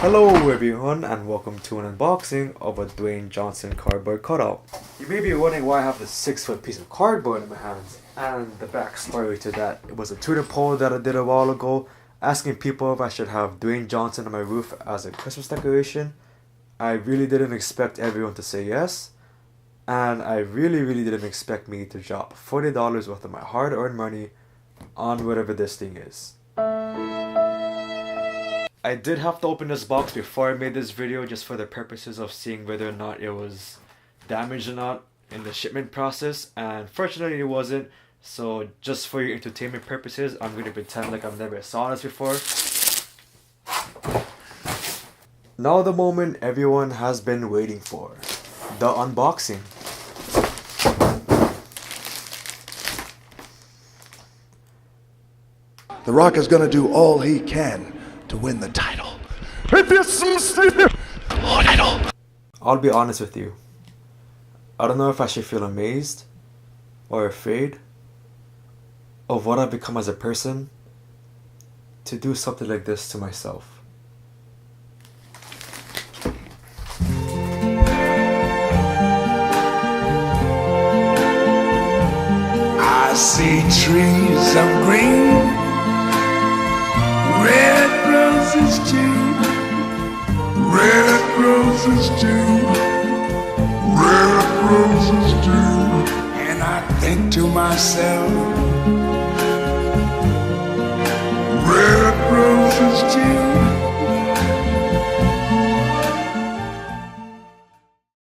Hello everyone and welcome to an unboxing of a Dwayne Johnson cardboard cutout. You may be wondering why I have this 6-foot piece of cardboard in my hands, and the backstory to that, it was a Twitter poll that I did a while ago asking people if I should have Dwayne Johnson on my roof as a Christmas decoration. I really didn't expect everyone to say yes, and I really didn't expect me to drop $40 worth of my hard-earned money on whatever this thing is. I did have to open this box before I made this video just for the purposes of seeing whether or not it was damaged or not in the shipment process, and fortunately it wasn't. So just for your entertainment purposes, I'm going to pretend like I've never saw this before. Now the moment everyone has been waiting for, the unboxing. The Rock is gonna do all he can to win the title. I'll be honest with you. I don't know if I should feel amazed or afraid of what I've become as a person to do something like this to myself. I see trees of green, red roses too, red roses too, red roses too. And I think to myself,